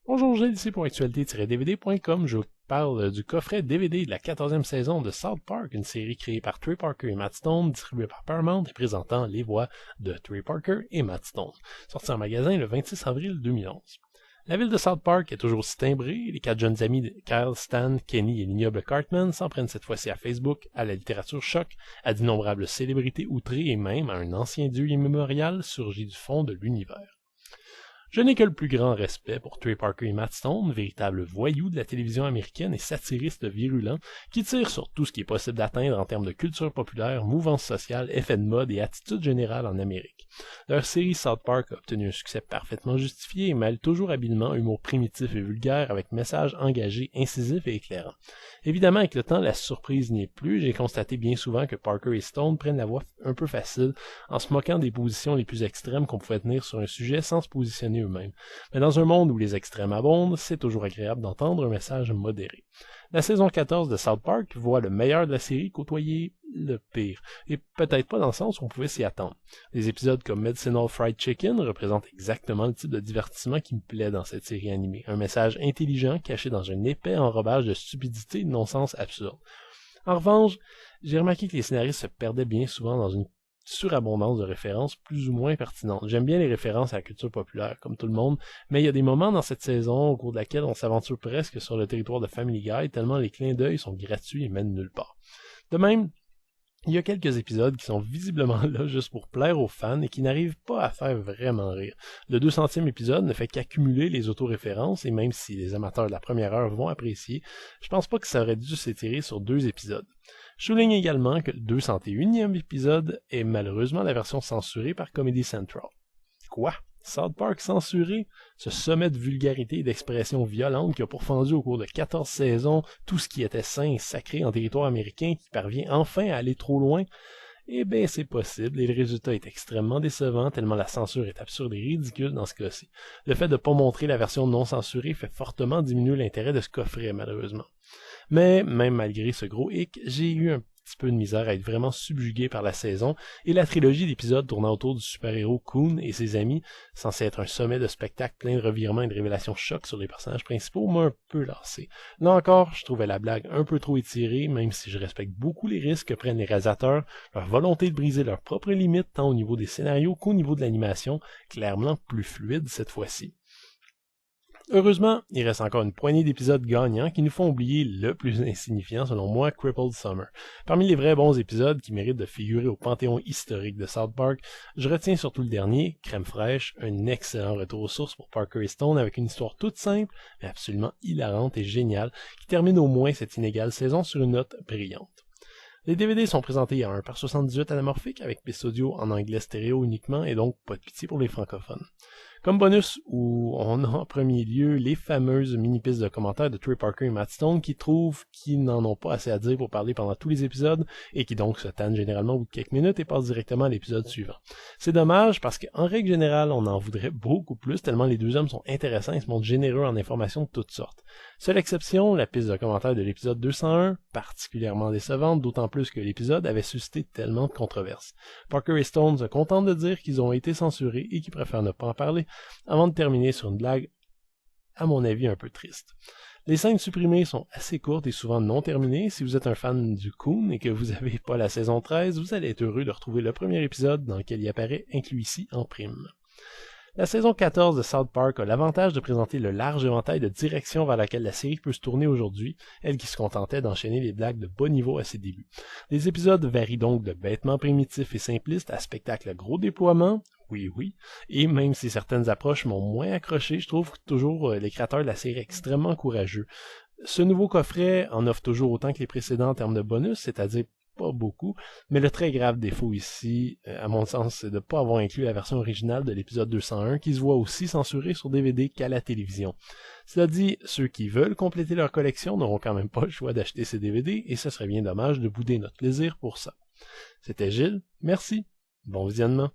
Bonjour, Gilles, ici pour actualité-dvd.com. Je vous parle du coffret DVD de la 14e saison de South Park, une série créée par Trey Parker et Matt Stone, distribuée par Paramount et présentant les voix de Trey Parker et Matt Stone. Sorti en magasin le 26 avril 2011. La ville de South Park est toujours aussi timbrée, les 4 jeunes amis de Kyle, Stan, Kenny et l'ignoble Cartman s'en prennent cette fois-ci à Facebook, à la littérature choc, à d'innombrables célébrités outrées et même à un ancien dieu immémorial surgi du fond de l'univers. Je n'ai que le plus grand respect pour Trey Parker et Matt Stone, véritables voyous de la télévision américaine et satiristes virulents, qui tirent sur tout ce qui est possible d'atteindre en termes de culture populaire, mouvance sociale, effets de mode et attitude générale en Amérique. Leur série South Park a obtenu un succès parfaitement justifié et mêle toujours habilement humour primitif et vulgaire avec messages engagés, incisifs et éclairants. Évidemment, avec le temps, la surprise n'y est plus. J'ai constaté bien souvent que Parker et Stone prennent la voie un peu facile en se moquant des positions les plus extrêmes qu'on pouvait tenir sur un sujet sans se positionner eux-mêmes. Mais dans un monde où les extrêmes abondent, c'est toujours agréable d'entendre un message modéré. La saison 14 de South Park voit le meilleur de la série côtoyer le pire, et peut-être pas dans le sens où on pouvait s'y attendre. Des épisodes comme Medicinal Fried Chicken représentent exactement le type de divertissement qui me plaît dans cette série animée, un message intelligent caché dans un épais enrobage de stupidité et de non-sens absurde. En revanche, j'ai remarqué que les scénaristes se perdaient bien souvent dans une surabondance de références plus ou moins pertinentes. J'aime bien les références à la culture populaire, comme tout le monde, mais il y a des moments dans cette saison au cours de laquelle on s'aventure presque sur le territoire de Family Guy, tellement les clins d'œil sont gratuits et mènent nulle part. De même, il y a quelques épisodes qui sont visiblement là juste pour plaire aux fans et qui n'arrivent pas à faire vraiment rire. Le 200e épisode ne fait qu'accumuler les autoréférences et même si les amateurs de la première heure vont apprécier, je pense pas que ça aurait dû s'étirer sur 2 épisodes. Je souligne également que le 201e épisode est malheureusement la version censurée par Comedy Central. Quoi? South Park censuré? Ce sommet de vulgarité et d'expression violente qui a pourfendu au cours de 14 saisons tout ce qui était sain et sacré en territoire américain qui parvient enfin à aller trop loin? Eh bien, c'est possible, et le résultat est extrêmement décevant, tellement la censure est absurde et ridicule dans ce cas-ci. Le fait de ne pas montrer la version non censurée fait fortement diminuer l'intérêt de ce coffret, malheureusement. Mais, même malgré ce gros hic, j'ai eu un petit peu de misère à être vraiment subjugué par la saison, et la trilogie d'épisodes tournant autour du super-héros Coon et ses amis, censé être un sommet de spectacle plein de revirements et de révélations chocs sur les personnages principaux, m'a un peu lassé. Là encore, je trouvais la blague un peu trop étirée, même si je respecte beaucoup les risques que prennent les réalisateurs, leur volonté de briser leurs propres limites tant au niveau des scénarios qu'au niveau de l'animation, clairement plus fluide cette fois-ci. Heureusement, il reste encore une poignée d'épisodes gagnants qui nous font oublier le plus insignifiant selon moi, Crippled Summer. Parmi les vrais bons épisodes qui méritent de figurer au panthéon historique de South Park, je retiens surtout le dernier, Crème fraîche, un excellent retour aux sources pour Parker et Stone avec une histoire toute simple, mais absolument hilarante et géniale, qui termine au moins cette inégale saison sur une note brillante. Les DVD sont présentés à 1/78 anamorphique avec piste audio en anglais stéréo uniquement et donc pas de pitié pour les francophones. Comme bonus, où on a en premier lieu les fameuses mini-pistes de commentaires de Trey Parker et Matt Stone qui trouvent qu'ils n'en ont pas assez à dire pour parler pendant tous les épisodes et qui donc se tannent généralement au bout de quelques minutes et passent directement à l'épisode suivant. C'est dommage parce qu'en règle générale, on en voudrait beaucoup plus tellement les deux hommes sont intéressants et se montrent généreux en informations de toutes sortes. Seule exception, la piste de commentaires de l'épisode 201, particulièrement décevante, d'autant plus que l'épisode avait suscité tellement de controverses. Parker et Stone se contentent de dire qu'ils ont été censurés et qu'ils préfèrent ne pas en parler, avant de terminer sur une blague, à mon avis, un peu triste. Les scènes supprimées sont assez courtes et souvent non terminées. Si vous êtes un fan du Coon et que vous n'avez pas la saison 13, vous allez être heureux de retrouver le premier épisode dans lequel il apparaît, inclus ici en prime. La saison 14 de South Park a l'avantage de présenter le large éventail de directions vers laquelle la série peut se tourner aujourd'hui, elle qui se contentait d'enchaîner les blagues de bas niveau à ses débuts. Les épisodes varient donc de bêtement primitifs et simplistes à spectacle à gros déploiement, oui, et même si certaines approches m'ont moins accroché, je trouve toujours les créateurs de la série extrêmement courageux. Ce nouveau coffret en offre toujours autant que les précédents en termes de bonus, c'est-à-dire pas beaucoup, mais le très grave défaut ici, à mon sens, c'est de ne pas avoir inclus la version originale de l'épisode 201 qui se voit aussi censurée sur DVD qu'à la télévision. Cela dit, ceux qui veulent compléter leur collection n'auront quand même pas le choix d'acheter ces DVD et ce serait bien dommage de bouder notre plaisir pour ça. C'était Gilles, merci, bon visionnement.